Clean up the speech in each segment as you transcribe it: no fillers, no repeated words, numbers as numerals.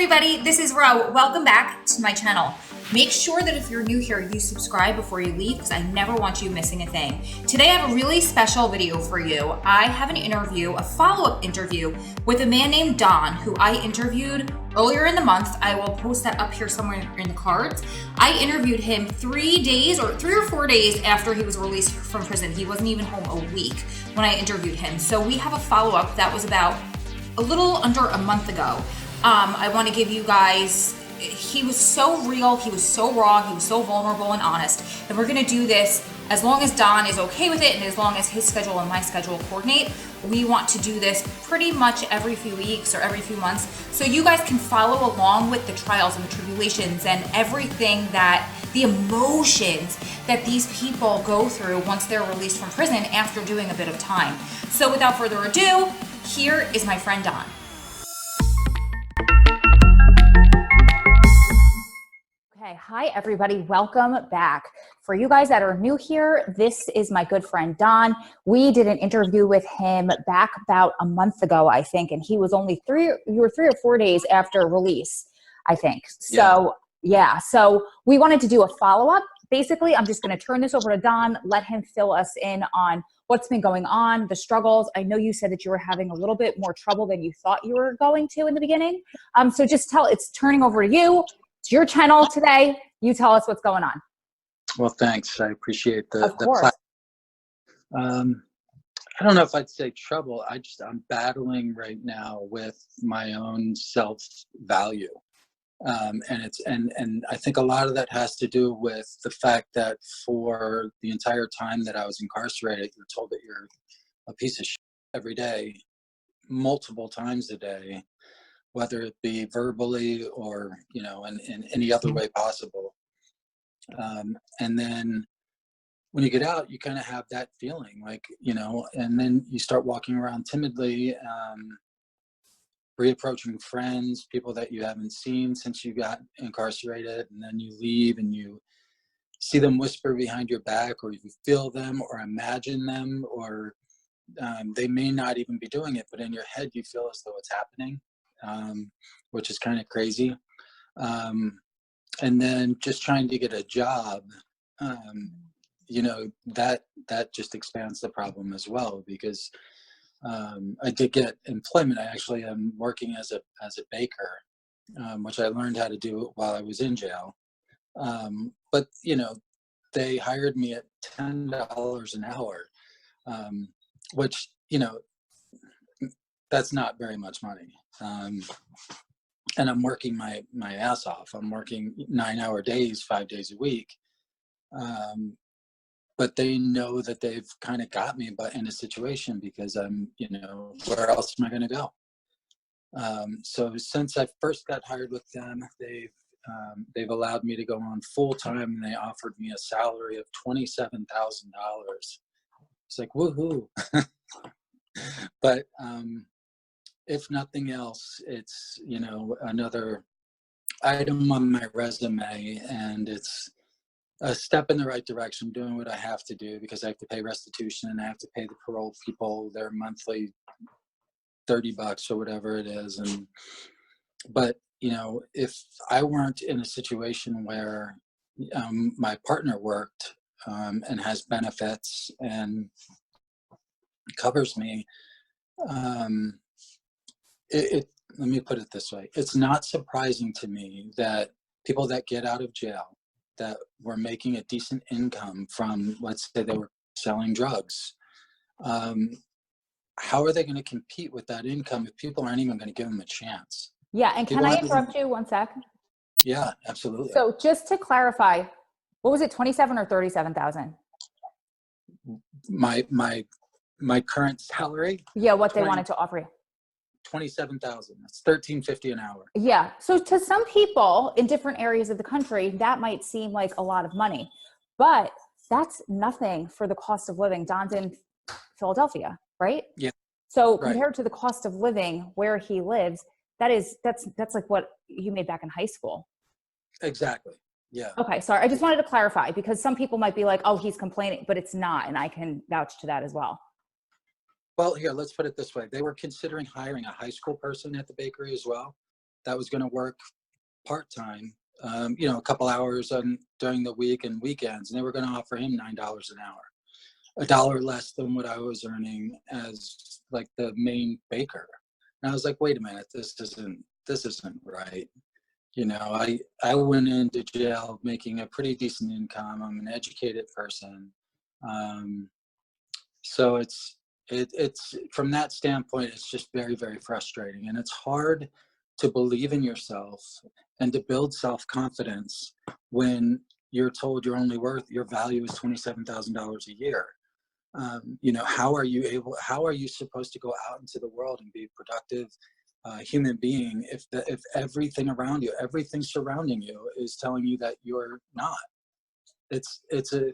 everybody, this is Ro. Welcome back to my channel. Make sure that if you're new here, you subscribe before you leave because I never want you missing a thing. Today I have a really special video for you. I have an interview, a follow-up interview with a man named Don who I interviewed earlier in the month. I will post that up here somewhere in the cards. I interviewed him 3 or 4 days after he was released from prison. He wasn't even home a week when I interviewed him. So we have a follow-up that was about a little under a month ago. I want to give you guys, he was so real, he was so raw, he was so vulnerable and honest, and we're going to do this as long as Don is okay with it and as long as his schedule and my schedule coordinate. We want to do this pretty much every few weeks or every few months so you guys can follow along with the trials and the tribulations and everything that, the emotions that these people go through once they're released from prison after doing a bit of time. So without further ado, here is my friend Don. Okay, hi everybody, welcome back. For you guys that are new here, this is my good friend Don. We did an interview with him back about a month ago, I think, and he was only 3 or 4 days after release, I think. So yeah, so we wanted to do a follow-up. Basically, I'm just going to turn this over to Don, let him fill us in on what's been going on, the struggles. I know you said that you were having a little bit more trouble than you thought you were going to in the beginning. So just it's turning over to you. It's your channel today. You tell us what's going on. Well, thanks. I appreciate the Of course. I don't know if I'd say trouble. I'm battling right now with my own self-value. And I think a lot of that has to do with the fact that for the entire time that I was incarcerated, you're told that you're a piece of shit every day, multiple times a day, whether it be verbally or, in any other way possible. And then when you get out, you kind of have that feeling like, and then you start walking around timidly, reapproaching friends, people that you haven't seen since you got incarcerated, and then you leave and you see them whisper behind your back, or you feel them or imagine them, or they may not even be doing it, but in your head you feel as though it's happening. Which is kind of crazy. And then just trying to get a job, that just expands the problem as well, because I did get employment. I actually am working as a baker, which I learned how to do while I was in jail. But they hired me at $10 an hour, which, that's not very much money. And I'm working my ass off. I'm working 9-hour days, 5 days a week. But they know that they've kind of got me in a situation because I'm, where else am I going to go? So since I first got hired with them, they've allowed me to go on full time, and they offered me a salary of $27,000. It's like, woohoo. But, if nothing else, it's, another item on my resume, and it's a step in the right direction, doing what I have to do because I have to pay restitution and I have to pay the parole people their monthly $30 or whatever it is. But, if I weren't in a situation where my partner worked and has benefits and covers me, let me put it this way. It's not surprising to me that people that get out of jail that were making a decent income from, let's say they were selling drugs, how are they going to compete with that income if people aren't even going to give them a chance? Yeah, and can I interrupt you 1 sec? Yeah, absolutely. So just to clarify, what was it, 27 or 37,000? My current salary? Yeah, what they wanted to offer you. 27,000. That's $13.50 an hour. Yeah. So to some people in different areas of the country, that might seem like a lot of money, but that's nothing for the cost of living. Don's in Philadelphia, right? Yeah. So compared to the cost of living where he lives, that's like what you made back in high school. Exactly. Yeah. Okay. Sorry. I just wanted to clarify because some people might be like, oh, he's complaining, but it's not. And I can vouch to that as well. Well, here, let's put it this way. They were considering hiring a high school person at the bakery as well. that was going to work part-time, a couple hours during the week and weekends, and they were going to offer him $9 an hour, $1 less than what I was earning as like the main baker. And I was like, wait a minute, this isn't right. I went into jail making a pretty decent income. I'm an educated person. So it's from that standpoint, it's just very, very frustrating. And it's hard to believe in yourself and to build self-confidence when you're told your value is $27,000 a year. How are you supposed to go out into the world and be a productive human being if everything around you, everything surrounding you is telling you that you're not? It's a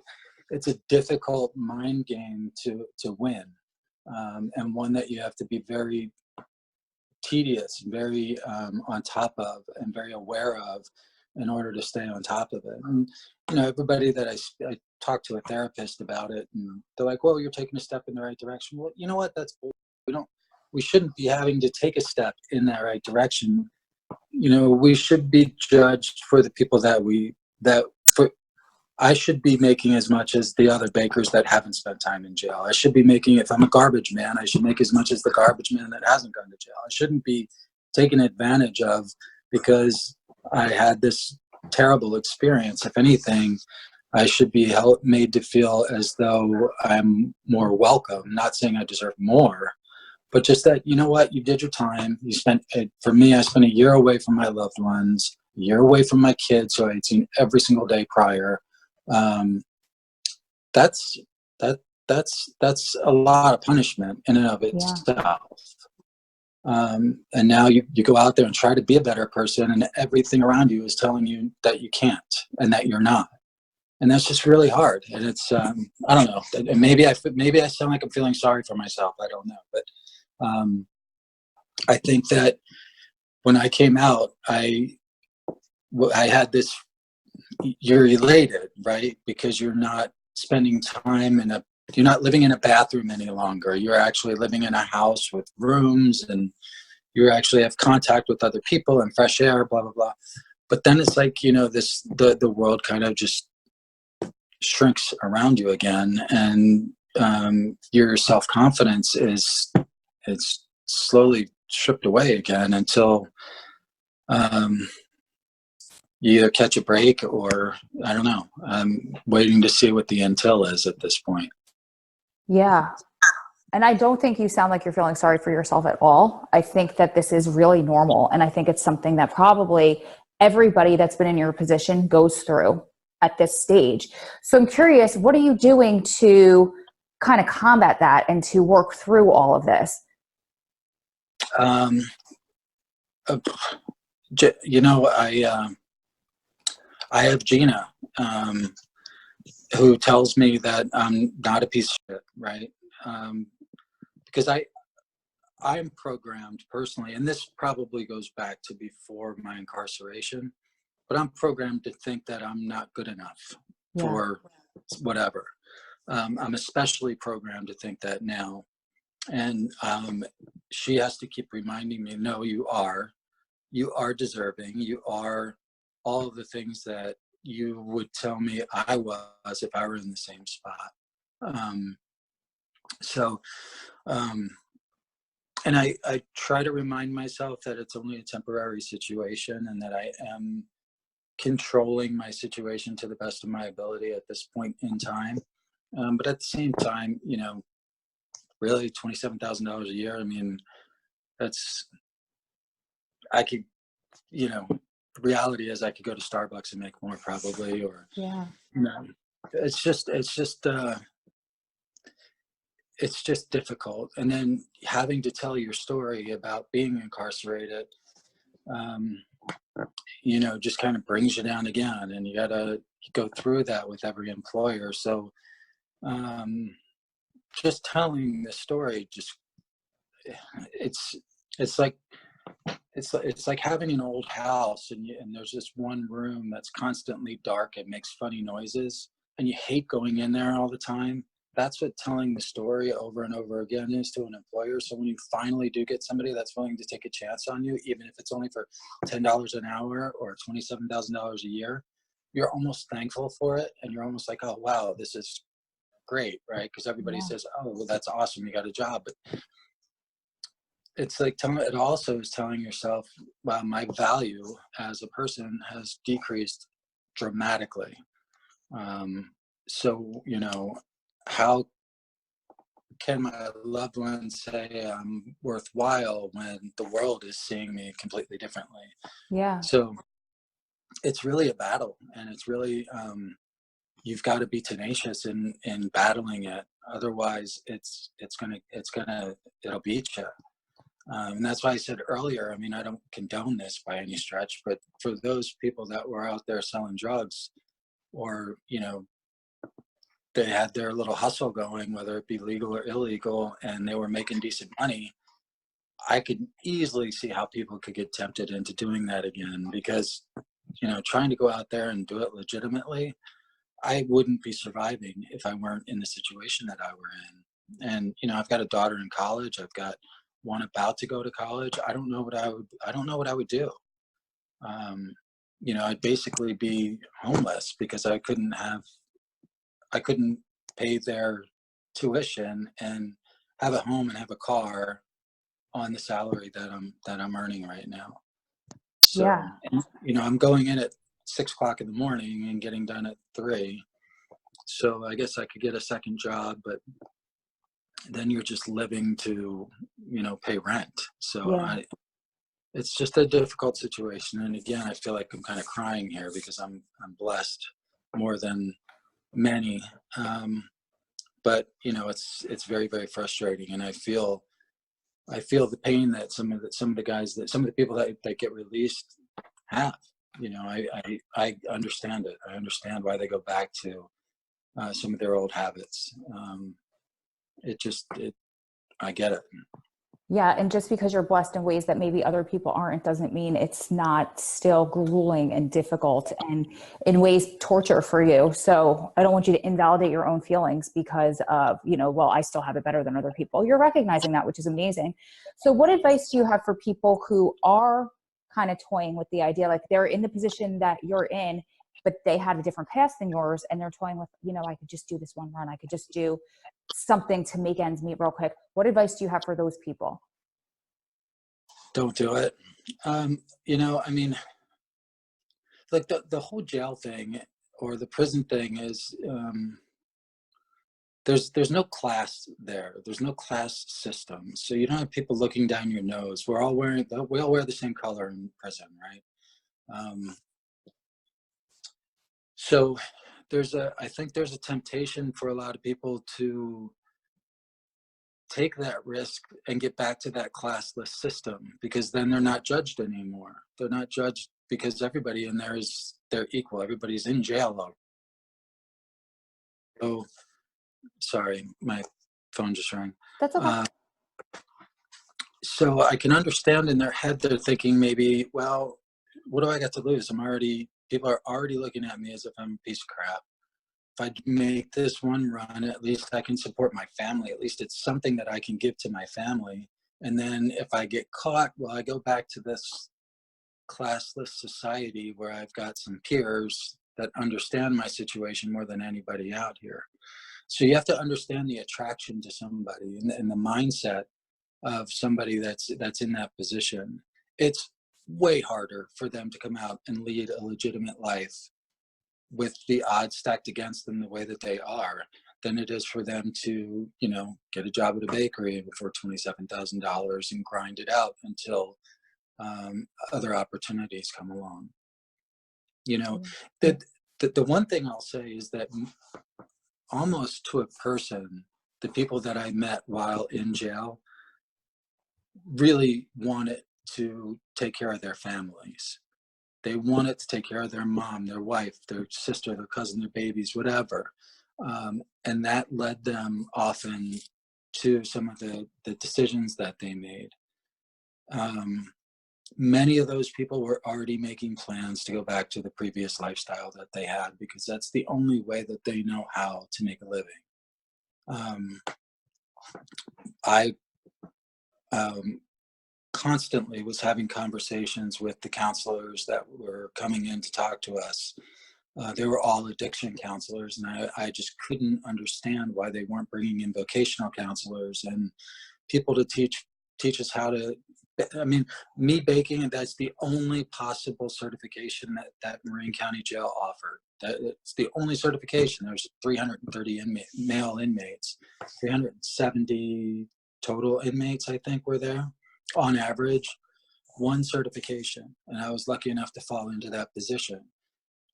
difficult mind game to win, and one that you have to be very tedious and very on top of and very aware of in order to stay on top of it. And everybody that I talk to a therapist about it, and they're like, well, you're taking a step in the right direction. Well, you know what, that's bull. We shouldn't be having to take a step in that right direction. We should be judged for the people I should be making as much as the other bakers that haven't spent time in jail. I should be making, if I'm a garbage man, I should make as much as the garbage man that hasn't gone to jail. I shouldn't be taken advantage of because I had this terrible experience. If anything, I should be made to feel as though I'm more welcome. Not saying I deserve more, but just that, you know what, you did your time. For me, I spent a year away from my loved ones, a year away from my kids, who I had seen every single day prior. That's a lot of punishment in and of itself. And now you go out there and try to be a better person, and everything around you is telling you that you can't and that you're not. And that's just really hard. And it's, I don't know, maybe I sound like I'm feeling sorry for myself. I don't know. But I think that when I came out, I had you're elated, right? Because you're not spending time you're not living in a bathroom any longer. You're actually living in a house with rooms, and you actually have contact with other people and fresh air, blah, blah, blah. But then it's like, the world kind of just shrinks around you again, and your self-confidence is slowly stripped away again until you either catch a break or, I don't know, I'm waiting to see what the intel is at this point. Yeah. And I don't think you sound like you're feeling sorry for yourself at all. I think that this is really normal. And I think it's something that probably everybody that's been in your position goes through at this stage. So I'm curious, what are you doing to kind of combat that and to work through all of this? I have Gina, who tells me that I'm not a piece of shit, right? Because I'm programmed personally, and this probably goes back to before my incarceration, but I'm programmed to think that I'm not good enough for whatever. I'm especially programmed to think that now. And she has to keep reminding me, no, you are deserving. You are all of the things that you would tell me I was if I were in the same spot. And I try to remind myself that it's only a temporary situation, and that I am controlling my situation to the best of my ability at this point in time. But at the same time, really $27,000 a year. I mean, the reality is I could go to Starbucks and make more probably, or, it's just difficult. And then having to tell your story about being incarcerated, just kind of brings you down again, and you gotta go through that with every employer. So, just telling the story, it's like having an old house, and there's this one room that's constantly dark and makes funny noises, and you hate going in there all the time. that's what telling the story over and over again is to an employer. So when you finally do get somebody that's willing to take a chance on you, even if it's only for $10 an hour or $27,000 a year, you're almost thankful for it. And you're almost like, oh, wow, this is great, right? Because everybody says, oh, well, that's awesome, you got a job. But it's like it also is telling yourself, wow, my value as a person has decreased dramatically. So, you know, how can my loved ones say I'm worthwhile when the world is seeing me completely differently? Yeah. So it's really a battle, and it's really, you've got to be tenacious in battling it. Otherwise it'll beat you. And that's why I said earlier, I mean, I don't condone this by any stretch, but for those people that were out there selling drugs, or, you know, they had their little hustle going, whether it be legal or illegal, and they were making decent money, I could easily see how people could get tempted into doing that again, because, you know, trying to go out there and do it legitimately, I wouldn't be surviving if I weren't in the situation that I were in. And, you know, I've got a daughter in college. I've got one about to go to college. I don't know what I would do. You know, I'd basically be homeless because I couldn't pay their tuition and have a home and have a car on the salary that I'm earning right now. So, Yeah. and, you know, I'm going in at 6 o'clock in the morning and getting done at 3. So I guess I could get a second job, but then you're just living to, you know, pay rent. So Yeah. it's just a difficult situation. And again, I feel like I'm kind of crying here because I'm blessed more than many. But you know, it's very, very frustrating. And I feel the pain that some of the people that get released have. You know, I understand it. I understand why they go back to some of their old habits. I get it. Yeah. And just because you're blessed in ways that maybe other people aren't, doesn't mean it's not still grueling and difficult and in ways torture for you. So I don't want you to invalidate your own feelings because of, you know, well, I still have it better than other people. You're recognizing that, which is amazing. So what advice do you have for people who are kind of toying with the idea, like they're in the position that you're in, but they had a different path than yours, and they're toying with, you know, I could just do this one run. I could just do something to make ends meet real quick. What advice do you have for those people? Don't do it. You know, I mean, like the whole jail thing or the prison thing is, there's no class there. There's no class system. So you don't have people looking down your nose. We all wear the same color in prison, right? So I think there's a temptation for a lot of people to take that risk and get back to that classless system, because then they're not judged anymore. They're not judged because everybody in there they're equal. Everybody's in jail. Oh, sorry, my phone just rang. That's okay. So I can understand in their head they're thinking maybe, well, what do I got to lose? People are already looking at me as if I'm a piece of crap. If I make this one run, at least I can support my family. At least it's something that I can give to my family. And then if I get caught, well, I go back to this classless society where I've got some peers that understand my situation more than anybody out here. So you have to understand the attraction to somebody and the mindset of somebody that's in that position. It's way harder for them to come out and lead a legitimate life with the odds stacked against them the way that they are than it is for them to, you know, get a job at a bakery for $27,000 and grind it out until other opportunities come along. You know, the one thing I'll say is that almost to a person, the people that I met while in jail really wanted to take care of their families. They wanted to take care of their mom, their wife, their sister, their cousin, their babies, whatever. And that led them often to some of the decisions that they made. Many of those people were already making plans to go back to the previous lifestyle that they had, because that's the only way that they know how to make a living. Um, I constantly was having conversations with the counselors that were coming in to talk to us. They were all addiction counselors, and I just couldn't understand why they weren't bringing in vocational counselors and people to teach us how to. I mean, me baking, and that's the only possible certification that Marin County Jail offered. It's the only certification. There's 330 male inmates, 370 total inmates, I think, were there on average. One certification, and I was lucky enough to fall into that position.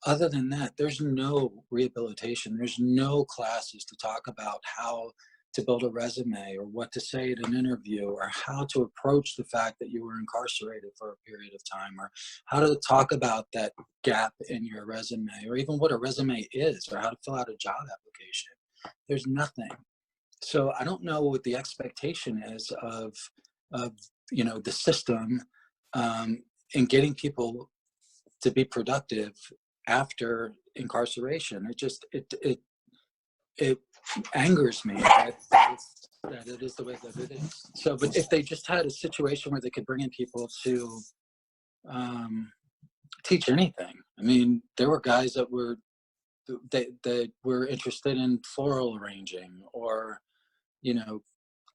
Other than that, there's no rehabilitation. There's no classes to talk about how to build a resume or what to say at an interview or how to approach the fact that you were incarcerated for a period of time or how to talk about that gap in your resume or even what a resume is or how to fill out a job application. There's nothing. So I don't know what the expectation is of the system in getting people to be productive after incarceration. It angers me that it is the way that it is. So, but if they just had a situation where they could bring in people to teach anything, I mean, there were guys that were interested in floral arranging or,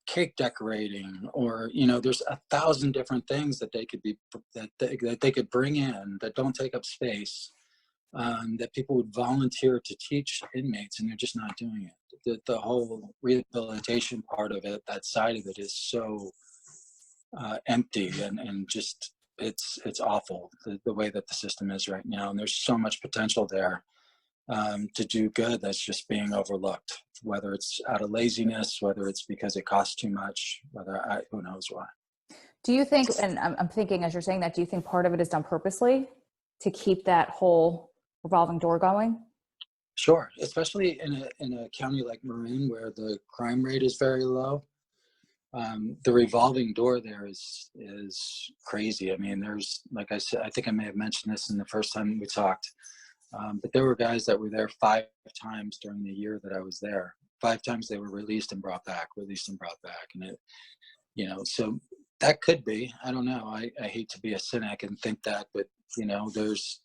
cake decorating, or there's 1,000 different things that they could be that they could bring in that don't take up space, that people would volunteer to teach inmates, and they're just not doing it. The whole rehabilitation part of it, that side of it, is so empty and just it's awful the way that the system is right now, and there's so much potential there to do good that's just being overlooked, whether it's out of laziness, whether it's because it costs too much, who knows why. Do you think, and I'm thinking as you're saying that, do you think part of it is done purposely to keep that whole revolving door going? Sure, especially in a county like Marin where the crime rate is very low. The revolving door there is crazy. I mean, there's, like I said, I think I may have mentioned this in the first time we talked, but there were guys that were there 5 times during the year that I was there. 5 times they were released and brought back, and it, so that could be. I don't know. I hate to be a cynic and think that, but there's.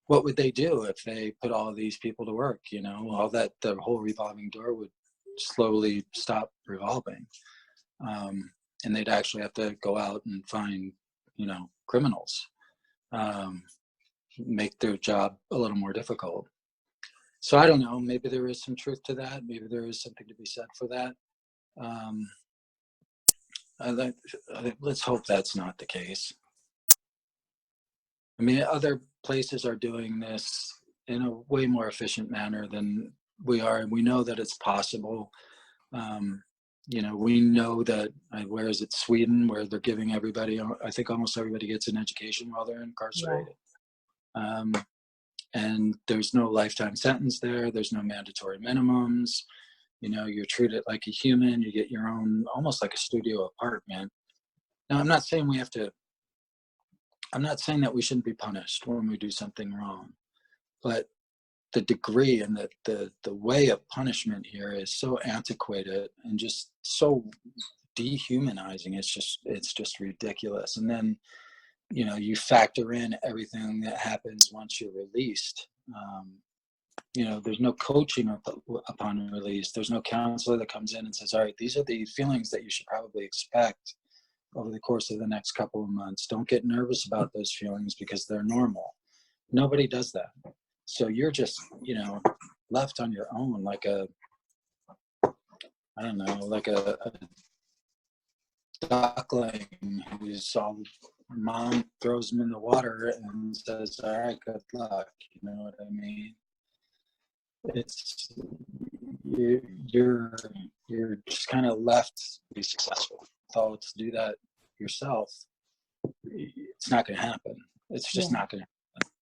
What would they do if they put all of these people to work? All that, the whole revolving door would slowly stop revolving. And they'd actually have to go out and find, criminals, make their job a little more difficult. So I don't know, maybe there is some truth to that. Maybe there is something to be said for that. Let's hope that's not the case. I mean, other places are doing this in a way more efficient manner than we are, and we know that it's possible. We know that, where is it, Sweden, where they're giving everybody, I think almost everybody gets an education while they're incarcerated. Yeah. And there's no lifetime sentence there. There's no mandatory minimums. You're treated like a human. You get your own, almost like a studio apartment. Now, I'm not saying that we shouldn't be punished when we do something wrong, but the degree and the way of punishment here is so antiquated and just so dehumanizing. It's just ridiculous. And then, you factor in everything that happens once you're released. There's no coaching upon release. There's no counselor that comes in and says, all right, these are the feelings that you should probably expect over the course of the next couple of months. Don't get nervous about those feelings because they're normal. Nobody does that. So you're just, left on your own like a duckling who's all, mom throws him in the water and says, all right, good luck. You know what I mean? It's, you're just kind of left to be successful. So to do that yourself, it's not going to happen. It's just not going to happen.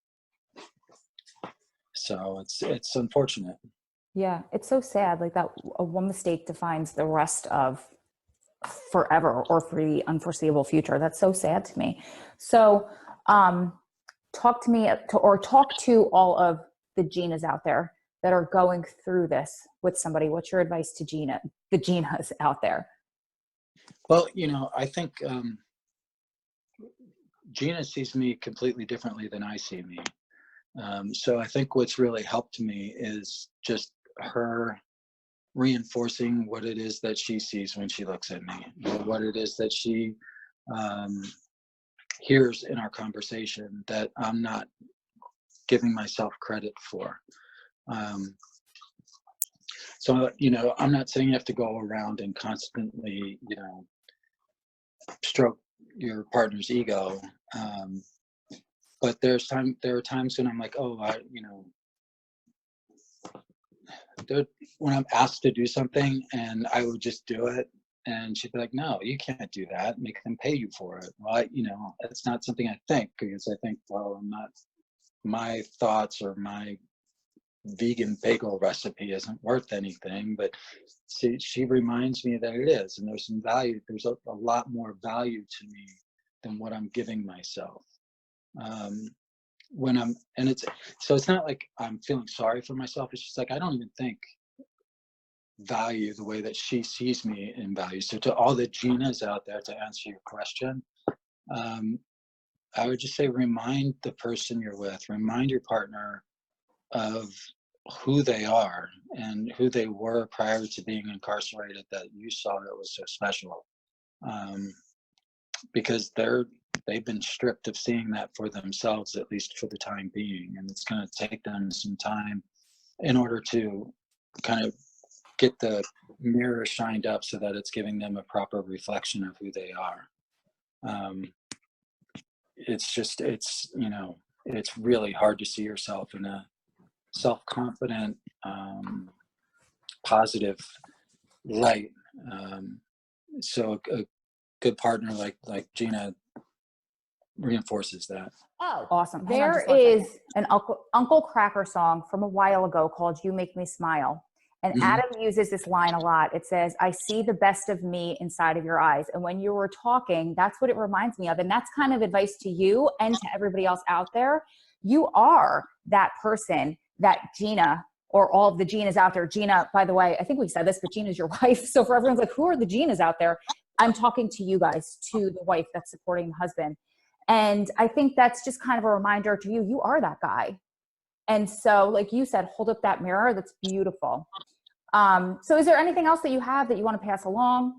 So it's unfortunate. Yeah, it's so sad. Like that, one mistake defines the rest of forever or for the unforeseeable future. That's so sad to me. So, talk to all of the Ginas out there. that are going through this with somebody? What's your advice to the Ginas out there? Well, I think Gina sees me completely differently than I see me. So I think what's really helped me is just her reinforcing what it is that she sees when she looks at me, what it is that she hears in our conversation that I'm not giving myself credit for. So, I'm not saying you have to go around and constantly, stroke your partner's ego. But there are times when I'm like, when I'm asked to do something and I would just do it, and she'd be like, no, you can't do that. Make them pay you for it. Well, it's not something I think, because I think, well, my thoughts or my vegan bagel recipe isn't worth anything, but she reminds me that it is, and there's some value. There's a lot more value to me than what I'm giving myself. It's not like I'm feeling sorry for myself. It's just like, I don't even think value the way that she sees me in value. So to all the Ginas out there, to answer your question, I would just say, remind the person you're with, remind your partner of who they are and who they were prior to being incarcerated, that you saw that was so special. Because they've been stripped of seeing that for themselves, at least for the time being. And it's going to take them some time in order to kind of get the mirror shined up so that it's giving them a proper reflection of who they are. It's really hard to see yourself in a self-confident, positive light. So a good partner like Gina reinforces that. Oh, awesome. There is an Uncle Kracker song from a while ago called You Make Me Smile. And Adam uses this line a lot. It says, I see the best of me inside of your eyes. And when you were talking, that's what it reminds me of. And that's kind of advice to you and to everybody else out there. You are that person that Gina, or all of the Ginas out there. Gina, by the way, I think we said this, but Gina's your wife. So for everyone's like, who are the Ginas out there? I'm talking to you guys, to the wife that's supporting the husband. And I think that's just kind of a reminder to you, you are that guy. And so, like you said, hold up that mirror. That's beautiful. So is there anything else that you have that you want to pass along?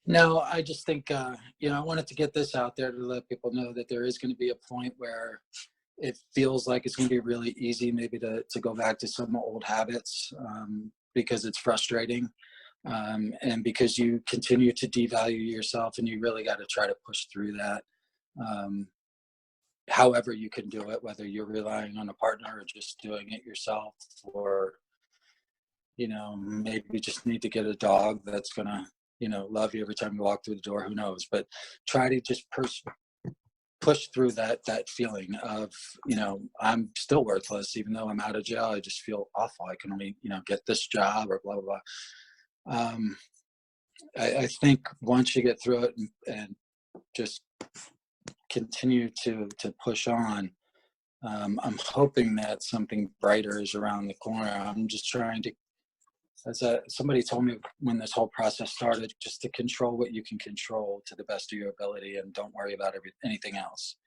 No, I just think, I wanted to get this out there to let people know that there is going to be a point where it feels like it's going to be really easy maybe to go back to some old habits, because it's frustrating, and because you continue to devalue yourself, and you really got to try to push through that. However you can do it, whether you're relying on a partner or just doing it yourself, or maybe just need to get a dog that's gonna love you every time you walk through the door. Who knows? But try to just push through that feeling of I'm still worthless even though I'm out of jail. I just feel awful. I can only get this job, or blah blah blah. I think once you get through it and just continue to push on, I'm hoping that something brighter is around the corner. I'm just trying to, somebody told me when this whole process started, just to control what you can control to the best of your ability, and don't worry about anything else.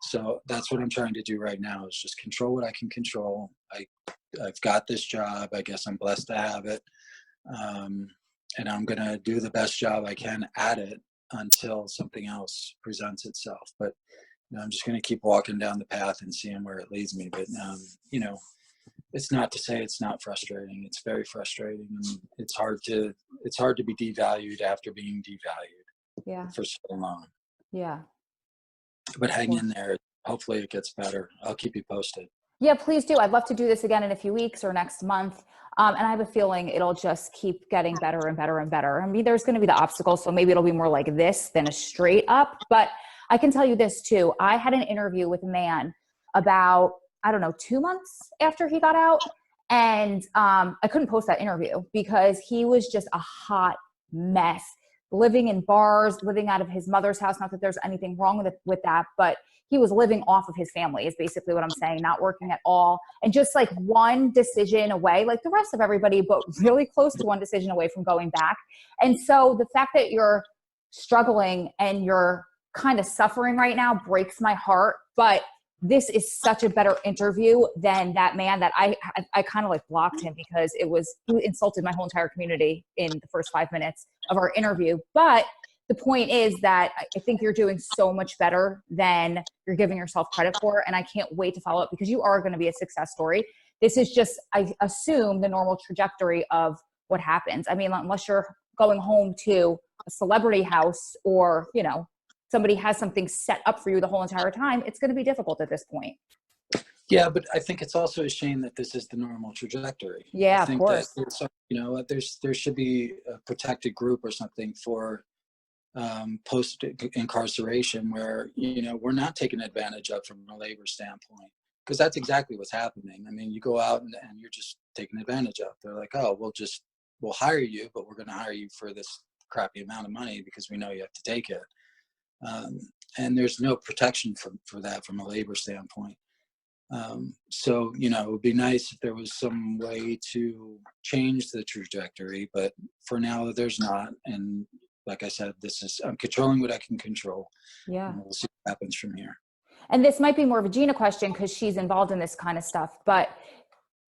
So that's what I'm trying to do right now, is just control what I can control. I've got this job. I guess I'm blessed to have it. And I'm going to do the best job I can at it until something else presents itself. But I'm just going to keep walking down the path and seeing where it leads me. But, it's not to say it's not frustrating. It's very frustrating, and it's hard to be devalued after being devalued for so long. Yeah. But hang in there. Hopefully it gets better. I'll keep you posted. Yeah, please do. I'd love to do this again in a few weeks or next month. And I have a feeling it'll just keep getting better and better and better. I mean, there's going to be the obstacles, so maybe it'll be more like this than a straight up. But I can tell you this too. I had an interview with a man about, 2 months after he got out. And I couldn't post that interview because he was just a hot mess. living in bars, living out of his mother's house. Not that there's anything wrong with that, but he was living off of his family is basically what I'm saying, not working at all. And just like one decision away, like the rest of everybody, but really close to one decision away from going back. And so the fact that you're struggling and you're kind of suffering right now breaks my heart. But this is such a better interview than that man that I kind of like blocked him because he insulted my whole entire community in the first 5 minutes of our interview. But the point is that I think you're doing so much better than you're giving yourself credit for. And I can't wait to follow up because you are going to be a success story. This is just, I assume, the normal trajectory of what happens. I mean, unless you're going home to a celebrity house or, you know, somebody has something set up for you the whole entire time, it's going to be difficult at this point. Yeah, but I think it's also a shame that this is the normal trajectory. Yeah, I think of course. that, you know, there should be a protected group or something for post incarceration where, you know, we're not taken advantage of from a labor standpoint, because that's exactly what's happening. I mean, you go out and you're just taken advantage of. They're like, oh, we'll hire you, but we're going to hire you for this crappy amount of money because we know you have to take it. And there's no protection for that from a labor standpoint. So, you know, it would be nice if there was some way to change the trajectory, but for now there's not. And like I said, I'm controlling what I can control. Yeah. And we'll see what happens from here. And this might be more of a Gina question because she's involved in this kind of stuff, but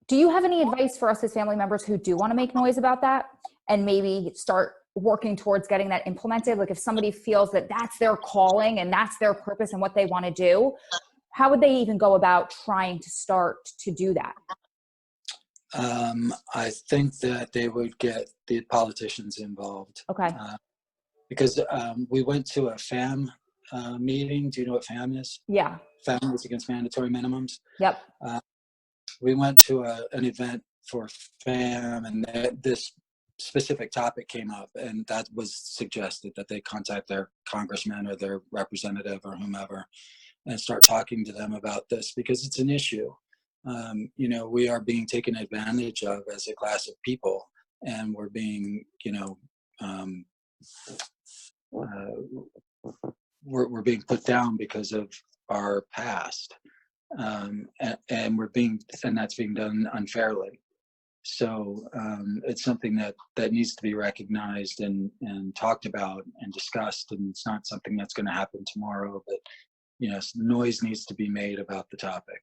do you have any advice for us as family members who do want to make noise about that and maybe start working towards getting that implemented? Like if somebody feels that that's their calling and that's their purpose and what they want to do, how would they even go about trying to start to do that? I think that they would get the politicians involved. Okay. Because we went to a FAM meeting. Do you know what FAM is? Yeah. Families Against Mandatory Minimums. Yep. We went to an event for FAM, and this specific topic came up, and that was suggested that they contact their congressman or their representative or whomever and start talking to them about this, because it's an issue. You know, we are being taken advantage of as a class of people, and we're being, you know, we're being put down because of our past, and that's being done unfairly. So it's something that needs to be recognized and talked about and discussed, and it's not something that's going to happen tomorrow. But you know, noise needs to be made about the topic.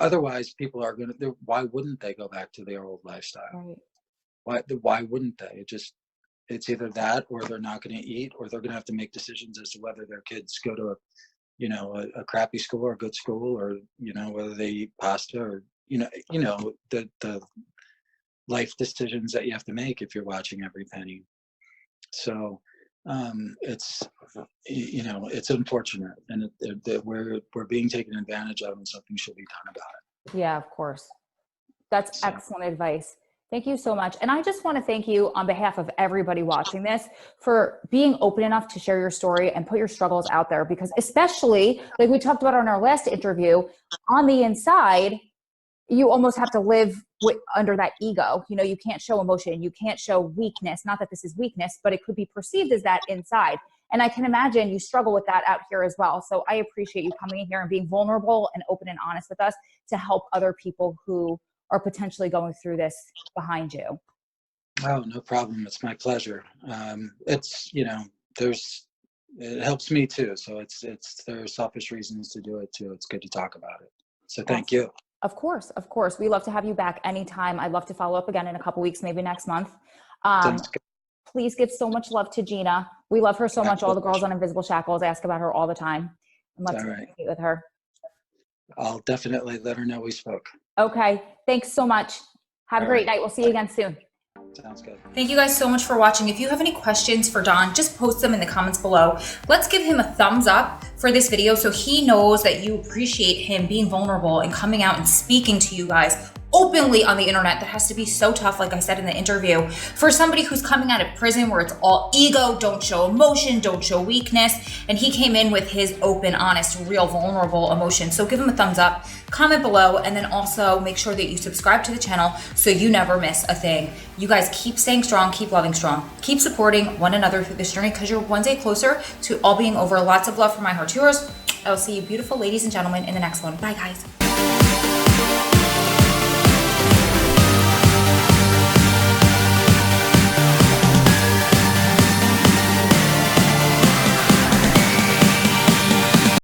Otherwise, people are going to. Why wouldn't they go back to their old lifestyle? Right. Why wouldn't they? It's either that, or they're not going to eat, or they're going to have to make decisions as to whether their kids go to a crappy school or a good school, or you know, whether they eat pasta, or you know the life decisions that you have to make if you're watching every penny. So it's, you know, it's unfortunate, and that we're being taken advantage of, and something should be done about it. Yeah, of course. That's excellent advice. Thank you so much. And I just want to thank you on behalf of everybody watching this for being open enough to share your story and put your struggles out there, because especially like we talked about on our last interview, on the inside, you almost have to live under that ego. You know, you can't show emotion. You can't show weakness. Not that this is weakness, but it could be perceived as that inside. And I can imagine you struggle with that out here as well. So I appreciate you coming in here and being vulnerable and open and honest with us to help other people who are potentially going through this behind you. Oh, no problem. It's my pleasure. It's, you know, it helps me too. So there are selfish reasons to do it too. It's good to talk about it. So thank you. Of course. Of course. We love to have you back anytime. I'd love to follow up again in a couple weeks, maybe next month. Sounds good. Please give so much love to Gina. We love her so much. All the girls on Invisible Shackles ask about her all the time. And let's communicate with her. I'll definitely let her know we spoke. Okay. Thanks so much. Have a great night. We'll see you again soon. Sounds good. Thank you guys so much for watching. If you have any questions for Don, just post them in the comments below. Let's give him a thumbs up for this video so he knows that you appreciate him being vulnerable and coming out and speaking to you guys openly on the internet. That has to be so tough, like I said in the interview, for somebody who's coming out of prison where it's all ego, don't show emotion, don't show weakness. And he came in with his open, honest, real, vulnerable emotion. So give him a thumbs up, comment below, and then also make sure that you subscribe to the channel so you never miss a thing. You guys keep staying strong, keep loving strong, keep supporting one another through this journey, because you're one day closer to all being over. Lots of love from my heart to yours. I will see you beautiful ladies and gentlemen in the next one. Bye guys.